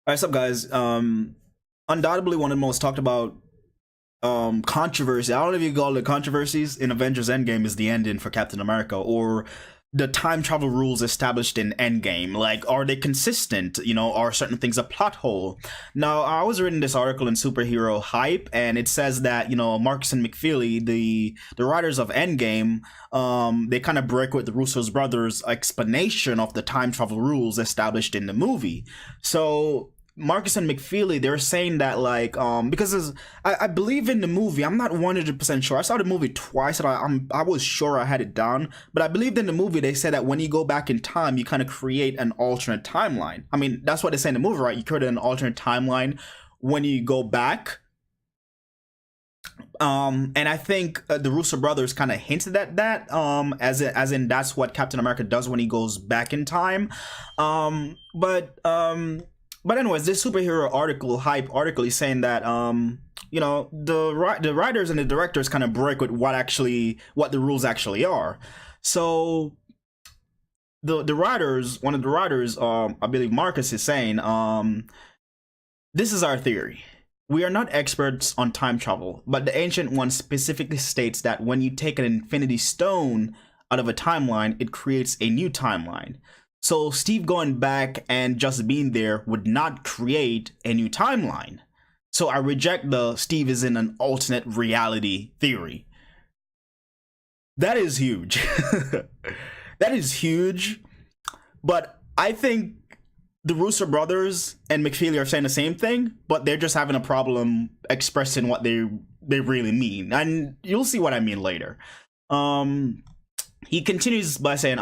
All right, what's up, guys? Undoubtedly one of the most talked about controversy. I don't know if you call it controversies in Avengers Endgame is the ending for Captain America or the time travel rules established in Endgame. Like, are they consistent? Are certain things a plot hole? Now, I was reading this article in Superhero Hype, and it says that Marcus and McFeely, the writers of Endgame, they kind of break with the Russo's brothers' explanation of the time travel rules established in the movie. So Marcus and McFeely, they're saying that, like, because I believe in the movie. I'm not 100% sure. I saw the movie twice, and I was sure I had it down. But I believed in the movie. They said that when you go back in time, you kind of create an alternate timeline. I mean, that's what they say in the movie, right? You create an alternate timeline when you go back. And I think the Russo brothers kind of hinted at that, as in that's what Captain America does when he goes back in time. But anyways, this superhero hype article, is saying that the writers and the directors kind of break with what the rules actually are. So the writers, one of the writers, I believe Marcus, is saying, this is our theory. We are not experts on time travel, but the Ancient One specifically states that when you take an Infinity Stone out of a timeline, it creates a new timeline. So Steve going back and just being there would not create a new timeline. So I reject the Steve is in an alternate reality theory. That is huge. That is huge. But I think the Russo brothers and McFeely are saying the same thing, but they're just having a problem expressing what they really mean. And you'll see what I mean later. He continues by saying,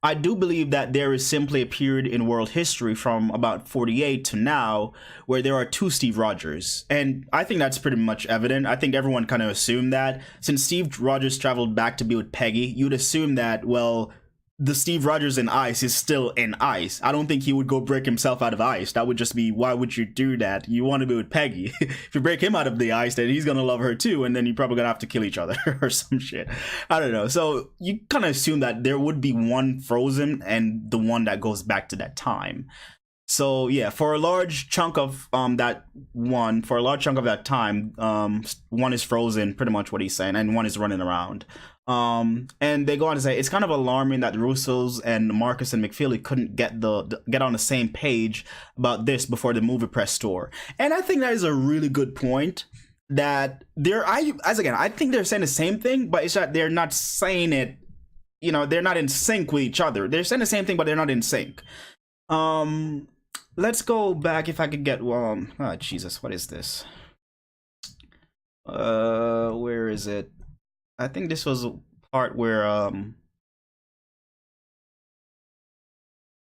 I do believe that there is simply a period in world history from about 48 to now where there are two Steve Rogers. And I think that's pretty much evident. I think everyone kind of assumed that. Since Steve Rogers traveled back to be with Peggy, you'd assume that, well, the Steve Rogers in ice is still in ice. I don't think he would go break himself out of ice. That would just be, why would you do that? You want to be with Peggy. If you break him out of the ice, then he's gonna love her too, and then you're probably gonna have to kill each other or some shit. I don't know. So you kind of assume that there would be one frozen and the one that goes back to that time. So yeah, for a large chunk of that time, one is frozen, pretty much what he's saying, and one is running around. And they go on to say it's kind of alarming that the Russos and Marcus and McFeely couldn't get on the same page about this before the movie press tour. And I think that is a really good point. That I think they're saying the same thing, but it's that they're not saying it. They're not in sync with each other. They're saying the same thing, but they're not in sync. Let's go back if I could get oh Jesus, what is this? Where is it? I think this was a part where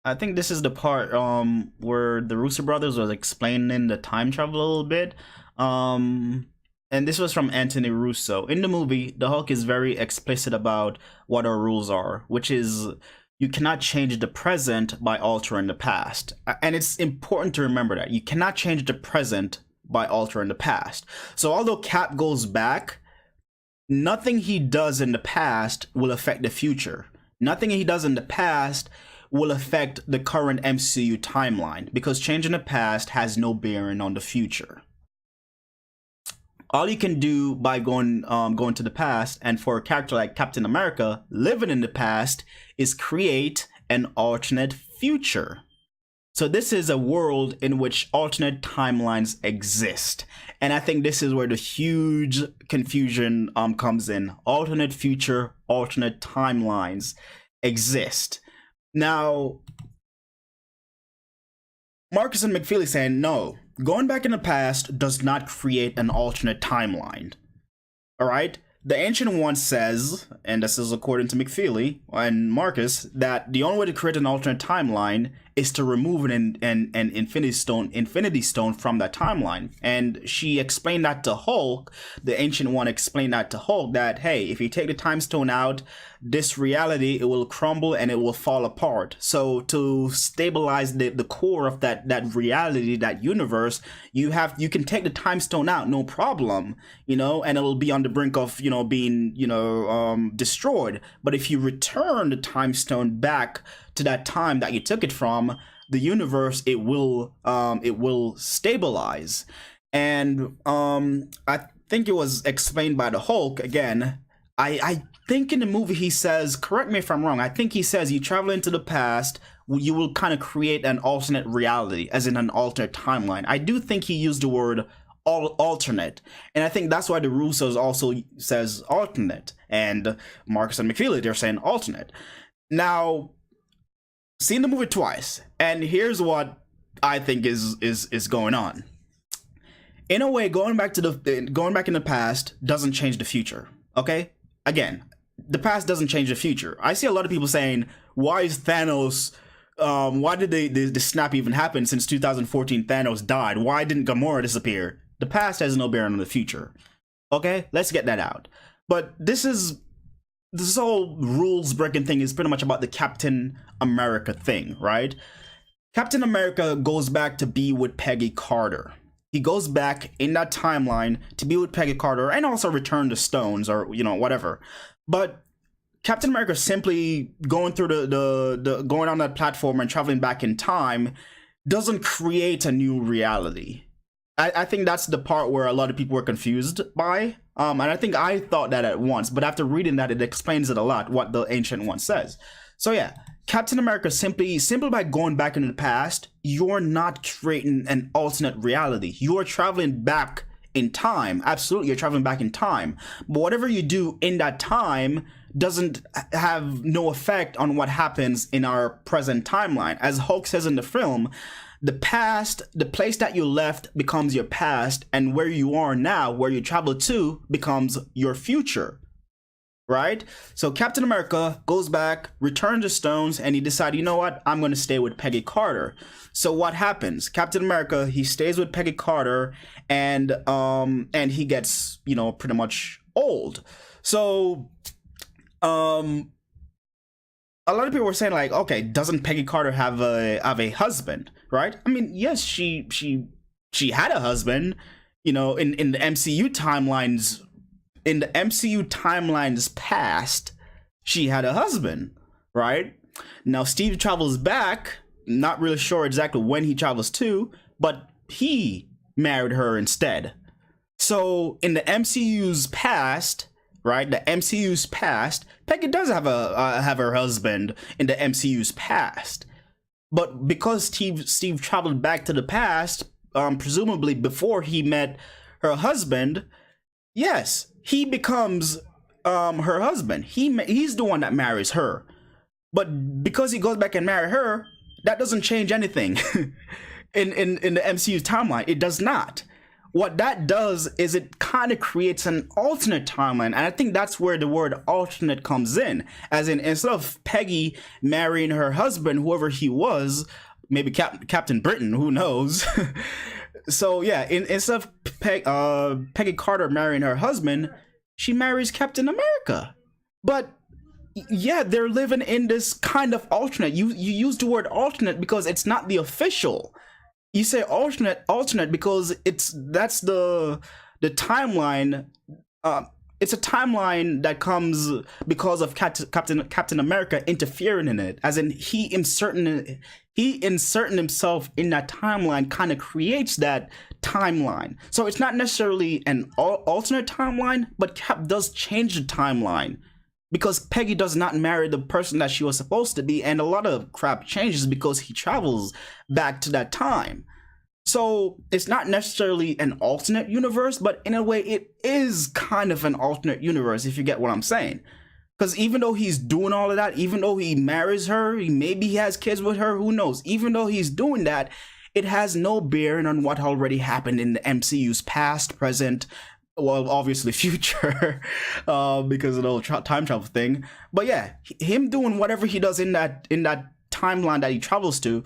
I think this is the part where the Russo brothers was explaining the time travel a little bit. And this was from Anthony Russo. In the movie, the Hulk is very explicit about what our rules are, which is you cannot change the present by altering the past. And it's important to remember that you cannot change the present by altering the past. So although Cap goes back, nothing he does in the past will affect the future. Nothing he does in the past will affect the current MCU timeline, because changing the past has no bearing on the future. All you can do by going to the past, and for a character like Captain America living in the past, is create an alternate future. So this is a world in which alternate timelines exist. And I think this is where the huge confusion comes in. Alternate future, alternate timelines exist. Now, Marcus and McFeely saying, no, going back in the past does not create an alternate timeline. All right? The Ancient One says, and this is according to McFeely and Marcus, that the only way to create an alternate timeline is to remove an Infinity Stone from that timeline. And she explained that to Hulk. The Ancient One explained that to Hulk, that, hey, if you take the Time Stone out, this reality, it will crumble and it will fall apart. So to stabilize the core of that reality, that universe, you can take the Time Stone out, no problem, and it'll be on the brink of being destroyed. But if you return the Time Stone back to that time that you took it from, the universe, it will stabilize. And I think it was explained by the Hulk again. I think in the movie he says, correct me if I'm wrong, I think he says you travel into the past, you will kind of create an alternate reality, as in an alternate timeline. I do think he used the word alternate, and I think that's why the Russos also says alternate, and Marcus and McFeely, they're saying alternate. Now, seen the movie twice, and here's what I think is going on. In a way, going back in the past doesn't change the future. Okay, again, the past doesn't change the future. I see a lot of people saying, why is Thanos, why did the snap even happen since 2014? Thanos died. Why didn't Gamora disappear? The past has no bearing on the future. Okay, let's get that out. But this whole rules breaking thing is pretty much about the Captain America thing, right? Captain America goes back to be with Peggy Carter. He goes back in that timeline to be with Peggy Carter and also return the stones, or whatever. But Captain America simply going through the going on that platform and traveling back in time doesn't create a new reality. I think that's the part where a lot of people were confused by. And I think I thought that at once, but after reading that, it explains it a lot, what the Ancient One says. So yeah, Captain America simply by going back into the past, you're not creating an alternate reality. You're traveling back in time. Absolutely, you're traveling back in time. But whatever you do in that time doesn't have no effect on what happens in our present timeline. As Hulk says in the film, the past, the place that you left becomes your past, and where you are now, where you travel to, becomes your future. Right? So Captain America goes back, returns the stones, and he decides, you know what? I'm going to stay with Peggy Carter. So what happens? Captain America, he stays with Peggy Carter, and he gets, pretty much old. So a lot of people were saying, like, okay, doesn't Peggy Carter have a husband, right? I mean, yes, she had a husband, in the MCU timelines. In the MCU timelines past, she had a husband, right? Now Steve travels back, not really sure exactly when he travels to, but he married her instead. So in the MCU's past, right? The MCU's past, Peggy does have her husband in the MCU's past. But because Steve traveled back to the past, presumably before he met her husband, yes, he becomes her husband. He's the one that marries her. But because he goes back and marries her, that doesn't change anything in the MCU timeline. It does not. What that does is it kind of creates an alternate timeline. And I think that's where the word alternate comes in. As in, instead of Peggy marrying her husband, whoever he was, maybe Captain Britain, who knows? So yeah, instead of Peggy Carter marrying her husband, she marries Captain America. But yeah, they're living in this kind of alternate. You use the word alternate because it's not the official. You say alternate because that's the timeline. It's a timeline that comes because of Captain America interfering in it, as in he inserting himself in that timeline kind of creates that timeline. So it's not necessarily an alternate timeline, but Cap does change the timeline because Peggy does not marry the person that she was supposed to be, and a lot of crap changes because he travels back to that time. So it's not necessarily an alternate universe, but in a way it is kind of an alternate universe, if you get what I'm saying. Because even though he's doing all of that, even though he marries her, maybe he has kids with her, who knows? Even though he's doing that, it has no bearing on what already happened in the MCU's past, present, well, obviously future, because of the whole time travel thing. But yeah, him doing whatever he does in that timeline that he travels to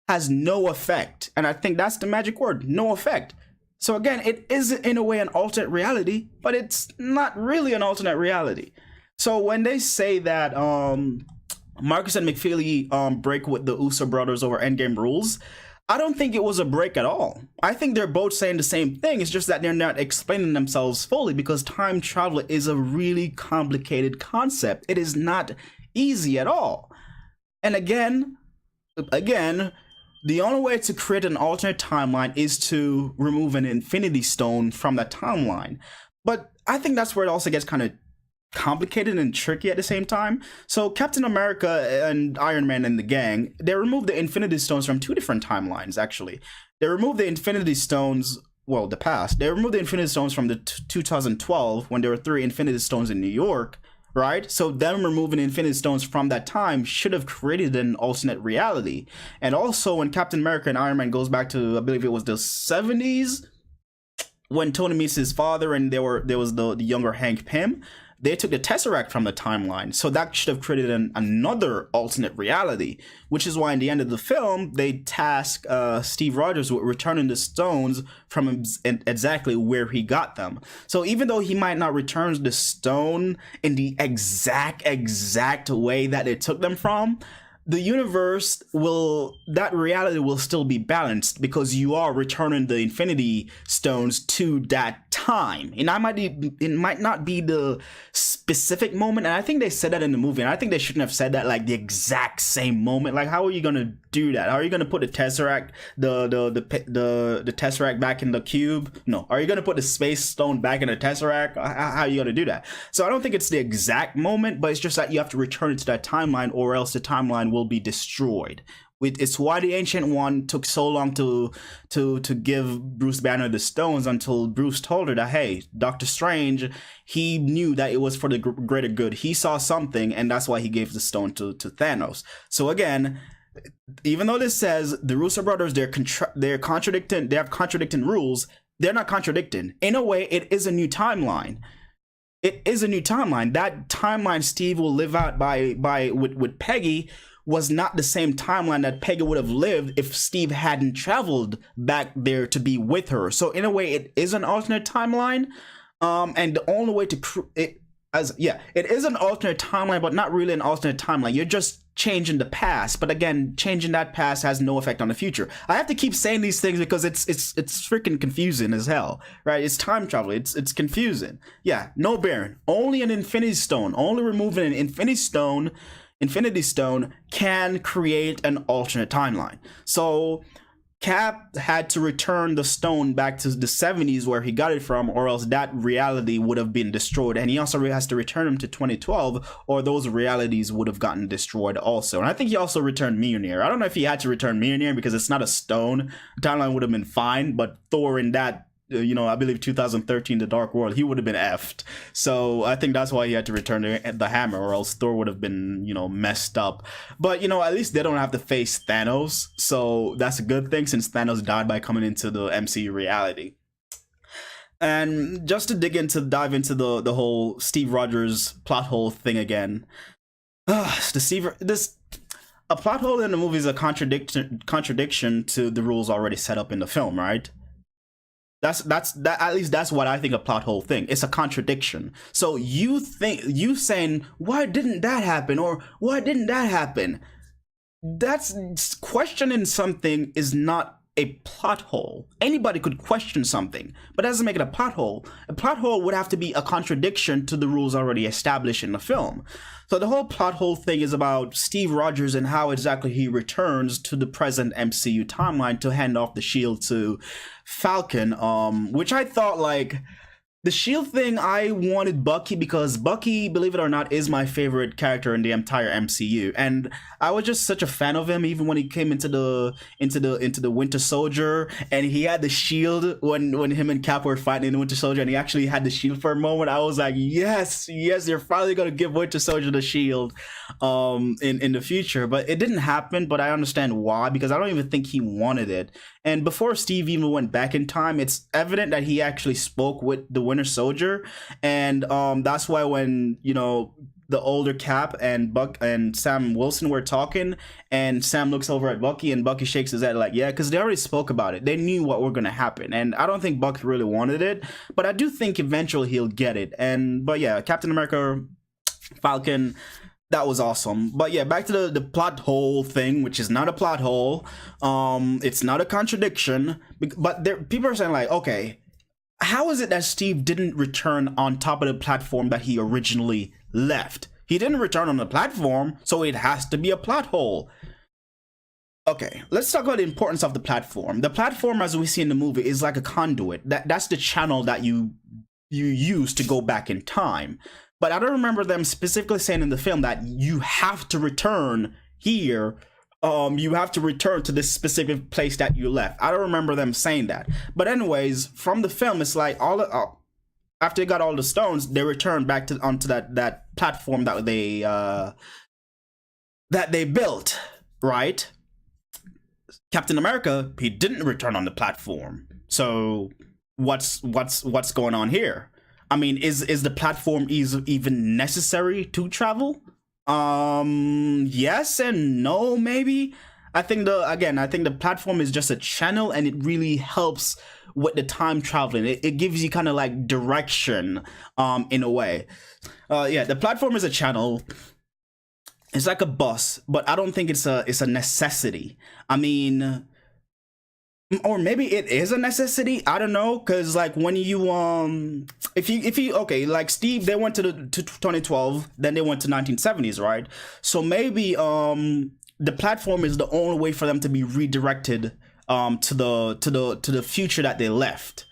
has no effect. And I think that's the magic word, no effect. So again, it is in a way an alternate reality, but it's not really an alternate reality. So when they say that Marcus and McFeely break with the Uso brothers over Endgame rules, I don't think it was a break at all. I think they're both saying the same thing. It's just that they're not explaining themselves fully, because time travel is a really complicated concept. It is not easy at all. And again, the only way to create an alternate timeline is to remove an Infinity Stone from that timeline. But I think that's where it also gets kind of complicated and tricky at the same time. So Captain America and Iron Man and the gang, they removed the Infinity Stones from two different timelines, actually. They removed the Infinity Stones, well, the past. They removed the Infinity Stones from the 2012 when there were 3 Infinity Stones in New York, right? So them removing Infinity Stones from that time should have created an alternate reality. And also when Captain America and Iron Man goes back to, I believe it was the 70s, when Tony meets his father and there was the younger Hank Pym, they took the Tesseract from the timeline. So that should have created another alternate reality, which is why in the end of the film, they task Steve Rogers with returning the stones from exactly where he got them. So even though he might not return the stone in the exact way that they took them from, the universe that reality will still be balanced because you are returning the Infinity Stones to that time. And it might not be the specific moment, and I think they said that in the movie, and I think they shouldn't have said that like the exact same moment. Like, how are you gonna do that? How are you gonna put the Tesseract, the Tesseract back in the cube? No. Are you gonna put the Space Stone back in the Tesseract? How are you gonna do that? So I don't think it's the exact moment, but it's just that you have to return it to that timeline, or else the timeline will be destroyed. It's why the Ancient One took so long to give Bruce Banner the stones, until Bruce told her that, hey, Doctor Strange, he knew that it was for the greater good. He saw something, and that's why he gave the stone to Thanos. So again, even though this says the Russo brothers, they're contradicting, they have contradicting rules, they're not contradicting. In a way, it is a new timeline. It is a new timeline. That timeline Steve will live out with Peggy was not the same timeline that Peggy would have lived if Steve hadn't traveled back there to be with her. So in a way, it is an alternate timeline. And the only way to it is an alternate timeline, but not really an alternate timeline. You're just changing the past, but again, changing that past has no effect on the future. I have to keep saying these things because it's freaking confusing as hell, right? It's time travel. It's confusing. Yeah, no bearing. Only an Infinity Stone. Only removing an Infinity Stone can create an alternate timeline. So Cap had to return the stone back to the 70s where he got it from, or else that reality would have been destroyed. And he also has to return them to 2012, or those realities would have gotten destroyed also. And I think he also returned Mjolnir. I don't know if he had to return Mjolnir because it's not a stone. The timeline would have been fine, but Thor in that, I believe 2013, The Dark World, he would have been effed. So I think that's why he had to return the hammer, or else Thor would have been, messed up. But, at least they don't have to face Thanos. So that's a good thing, since Thanos died by coming into the MCU reality. And just to dive into the whole Steve Rogers plot hole thing again. A plot hole in the movie is a contradiction to the rules already set up in the film, right? That's at least that's what I think a plot hole thing. It's a contradiction. So you saying, why didn't that happen, or why didn't that happen? That's questioning something is not a plot hole. Anybody could question something, but that doesn't make it a plot hole. A plot hole would have to be a contradiction to the rules already established in the film. So the whole plot hole thing is about Steve Rogers and how exactly he returns to the present MCU timeline to hand off the shield to Falcon, which I thought, like, the shield thing, I wanted Bucky because Bucky, believe it or not, is my favorite character in the entire MCU, and I was just such a fan of him. Even when he came into the Winter Soldier, and he had the shield when him and Cap were fighting in the Winter Soldier, and he actually had the shield for a moment. I was like, yes, you're finally gonna give Winter Soldier the shield, in the future. But it didn't happen. But I understand why, because I don't even think he wanted it. And before Steve even went back in time, it's evident that he actually spoke with the Winter Soldier, and that's why when the older Cap and Buck and Sam Wilson were talking, and Sam looks over at Bucky, and Bucky shakes his head like, yeah, because they already spoke about it. They knew what were going to happen, and I don't think Bucky really wanted it, but I do think eventually he'll get it. But yeah, Captain America, Falcon, that was awesome. But yeah, back to the plot hole thing, which is not a plot hole. It's not a contradiction, but people are saying like, okay, how is it that Steve didn't return on top of the platform that he originally left? He didn't return on the platform, so it has to be a plot hole. Okay, let's talk about the importance of the platform. The platform, as we see in the movie, is like a conduit. That's the channel that you use to go back in time. But I don't remember them specifically saying in the film that you have to return here. You have to return to this specific place that you left. I don't remember them saying that. But anyways, from the film, it's like after they got all the stones, they returned back to onto that platform that they built, right? Captain America, he didn't return on the platform. So what's going on here? I mean, is the platform even necessary to travel? Yes and no, maybe. I think the platform is just a channel, and it really helps with the time traveling. It gives you kind of like direction, in a way. Yeah, the platform is a channel. It's like a bus, but I don't think it's a necessity. I mean, or maybe it is a necessity. I don't know, cause like when you if you okay, like Steve, they went to 2012, then they went to 1970s, right? So maybe the platform is the only way for them to be redirected to the future that they left,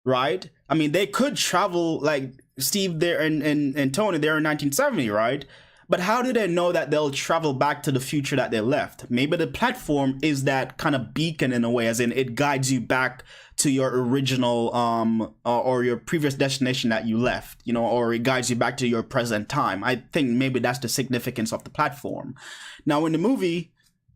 right? I mean, they could travel like Steve there and Tony there in 1970, right? But how do they know that they'll travel back to the future that they left? Maybe the platform is that kind of beacon in a way, as in it guides you back to your original or your previous destination that you left, you know, or it guides you back to your present time. I think maybe that's the significance of the platform. Now in the movie,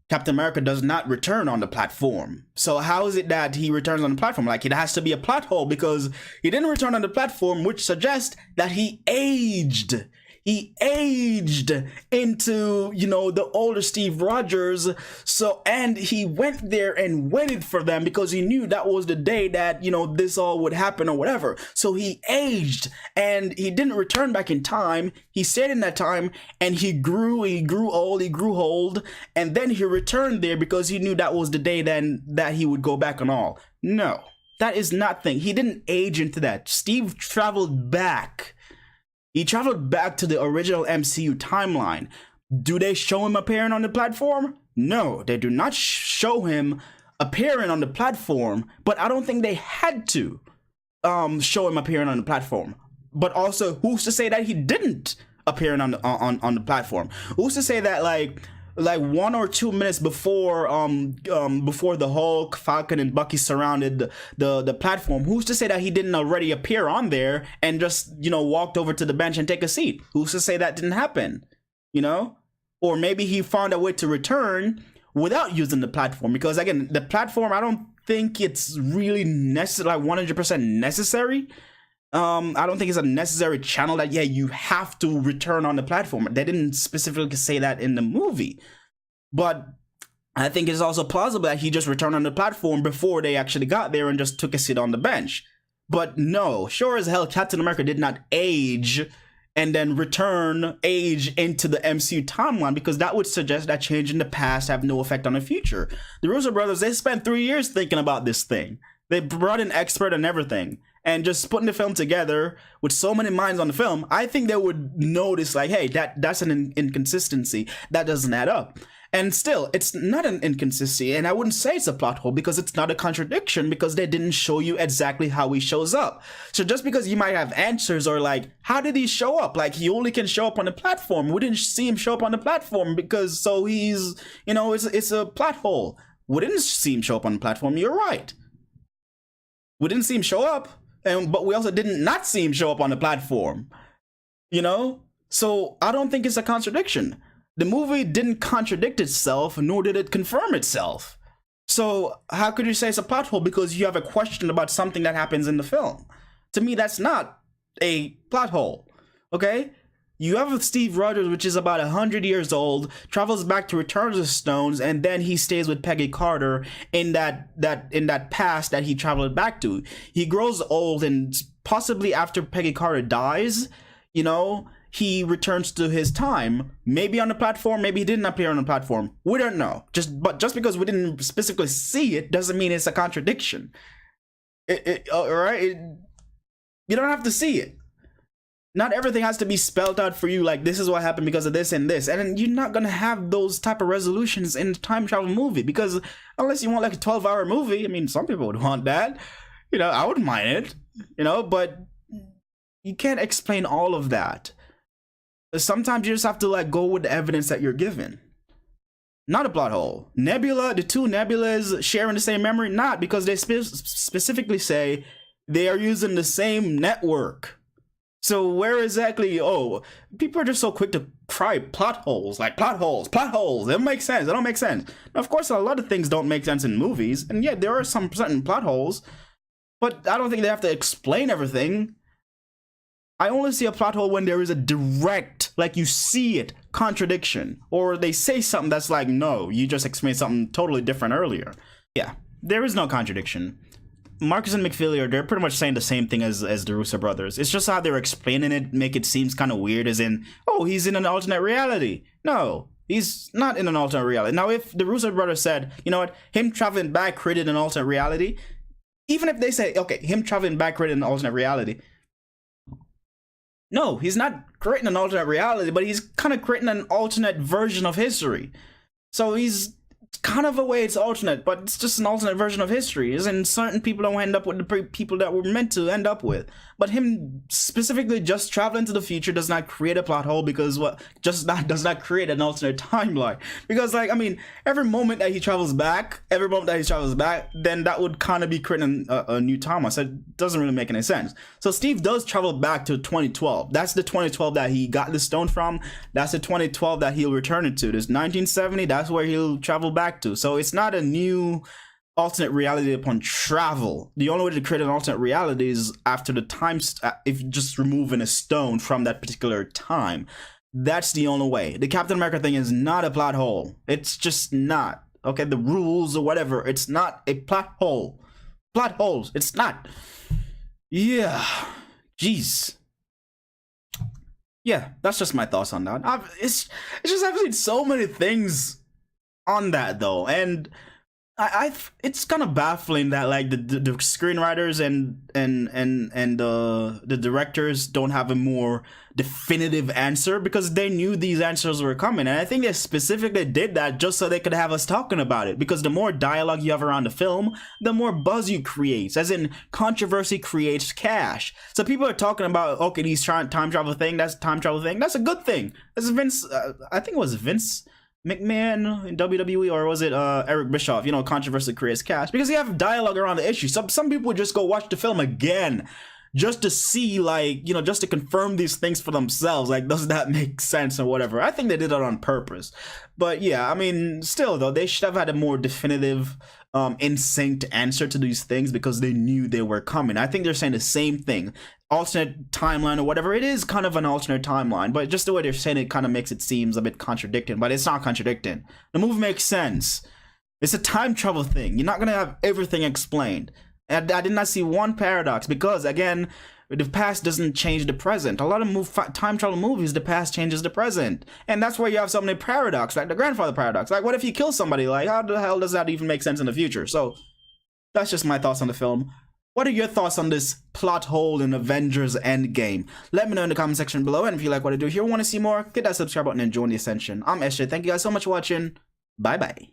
Captain America does not return on the platform. So how is it that he returns on the platform? Like, it has to be a plot hole, because he didn't return on the platform, which suggests that he aged. He aged into, you know, the older Steve Rogers. So, and he went there and waited for them because he knew that was the day that, you know, this all would happen or whatever. So he aged, and he didn't return back in time. He stayed in that time, and he grew old, and then he returned there because he knew that was the day then that he would go back and all. No, that is nothing. He didn't age into that. Steve traveled back. He traveled back to the original MCU timeline. Do they show him appearing on the platform? No, they do not show him appearing on the platform, but I don't think they had to show him appearing on the platform. But also, who's to say that he didn't appear on the platform? Who's to say that like 1 or 2 minutes before before the Hulk, Falcon, and Bucky surrounded the platform, who's to say that he didn't already appear on there and just, you know, walked over to the bench and take a seat? Who's to say that didn't happen? You know? Or maybe he found a way to return without using the platform, because again, the platform, I don't think it's really necessary, like 100% necessary. I don't think it's a necessary channel that, yeah, you have to return on the platform. They didn't specifically say that in the movie. But I think it's also plausible that he just returned on the platform before they actually got there and just took a seat on the bench. But no, sure as hell, Captain America did not age and then age into the MCU timeline, because that would suggest that change in the past have no effect on the future. The Russo brothers, they spent 3 years thinking about this thing. They brought in expert and everything. And just putting the film together with so many minds on the film, I think they would notice, like, hey, that's an inconsistency. That doesn't add up. And still, it's not an inconsistency, and I wouldn't say it's a plot hole, because it's not a contradiction, because they didn't show you exactly how he shows up. So just because you might have answers, or like, how did he show up? Like, he only can show up on the platform. We didn't see him show up on the platform because, so he's, you know, it's a plot hole. We didn't see him show up on the platform. You're right. We didn't see him show up. But we also didn't not see him show up on the platform, you know? So I don't think it's a contradiction. The movie didn't contradict itself, nor did it confirm itself. So how could you say it's a plot hole because you have a question about something that happens in the film? To me, that's not a plot hole, okay? You have Steve Rogers, which is about 100 years old, travels back to return the stones, and then he stays with Peggy Carter in that past that he traveled back to. He grows old, and possibly after Peggy Carter dies, you know, he returns to his time. Maybe on the platform, maybe he didn't appear on the platform. We don't know. But just because we didn't specifically see it doesn't mean it's a contradiction. All right? You don't have to see it. Not everything has to be spelled out for you, like this is what happened because of this and this. And you're not gonna have those type of resolutions in a time travel movie, because unless you want like a 12-hour movie, I mean, some people would want that. You know, I wouldn't mind it, you know, but you can't explain all of that. Sometimes you just have to like go with the evidence that you're given. Not a plot hole. Nebula, the two Nebulas sharing the same memory, not, because they specifically say they are using the same network. So where exactly? Oh, people are just so quick to cry plot holes, like plot holes. They don't make sense. They don't make sense. Now, of course, a lot of things don't make sense in movies, and yet there are some certain plot holes, but I don't think they have to explain everything. I only see a plot hole when there is a direct, like you see it, contradiction, or they say something that's like, no, you just explained something totally different earlier. Yeah, there is no contradiction. Marcus and McFeely they're pretty much saying the same thing as the Russo brothers. It's just how they're explaining it make it seems kind of weird, as in, oh, he's in an alternate reality. No, he's not in an alternate reality. Now, if the Russo brothers said, you know what, him traveling back created an alternate reality, even if they say, okay, him traveling back created an alternate reality, no, he's not creating an alternate reality, but he's kind of creating an alternate version of history. So he's kind of a way it's alternate, but it's just an alternate version of history. As in, certain people don't end up with the people that were meant to end up with. But him specifically just traveling to the future does not create a plot hole, because does not create an alternate timeline. Because, like, I mean, every moment that he travels back, then that would kind of be creating a new timeline. So it doesn't really make any sense. So Steve does travel back to 2012. That's the 2012 that he got the stone from. That's the 2012 that he'll return it to. This 1970, that's where he'll travel back to. So it's not a new alternate reality upon travel. The only way to create an alternate reality is after the time, if just removing a stone from that particular time. That's the only way. The Captain America thing is not a plot hole. It's just not. Okay, the rules or whatever, it's not a plot hole. Plot holes, it's not. Yeah, jeez. Yeah, that's just my thoughts on that. It's just, I've seen so many things on that though, and it's kind of baffling that like the screenwriters and the directors don't have a more definitive answer, because they knew these answers were coming, and I think they specifically did that just so they could have us talking about it, because the more dialogue you have around the film, the more buzz you create, as in controversy creates cash. So people are talking about, okay, these time travel thing, that's a good thing. That's Vince, I think it was Vince McMahon in WWE, or was it Eric Bischoff? You know, controversy creates cash, because you have dialogue around the issue. Some people would just go watch the film again just to see, like, you know, just to confirm these things for themselves. Like, does that make sense or whatever? I think they did that on purpose. But yeah, I mean, still though, they should have had a more definitive, in sync answer to these things, because they knew they were coming. I think they're saying the same thing. Alternate timeline or whatever, it is kind of an alternate timeline, but just the way they're saying it kind of makes it seems a bit contradicting, but it's not contradicting. The movie makes sense. It's a time travel thing. You're not gonna have everything explained. And I did not see one paradox, because again, the past doesn't change the present. A lot of time travel movies, the past changes the present, and that's where you have so many paradox, like the grandfather paradox. Like, what if you kill somebody? Like, how the hell does that even make sense in the future? So that's just my thoughts on the film. What are your thoughts on this plot hole in Avengers Endgame? Let me know in the comment section below, and if you like what I do here and want to see more, hit that subscribe button and join the ascension. I'm SJ. Thank you guys so much for watching. Bye bye.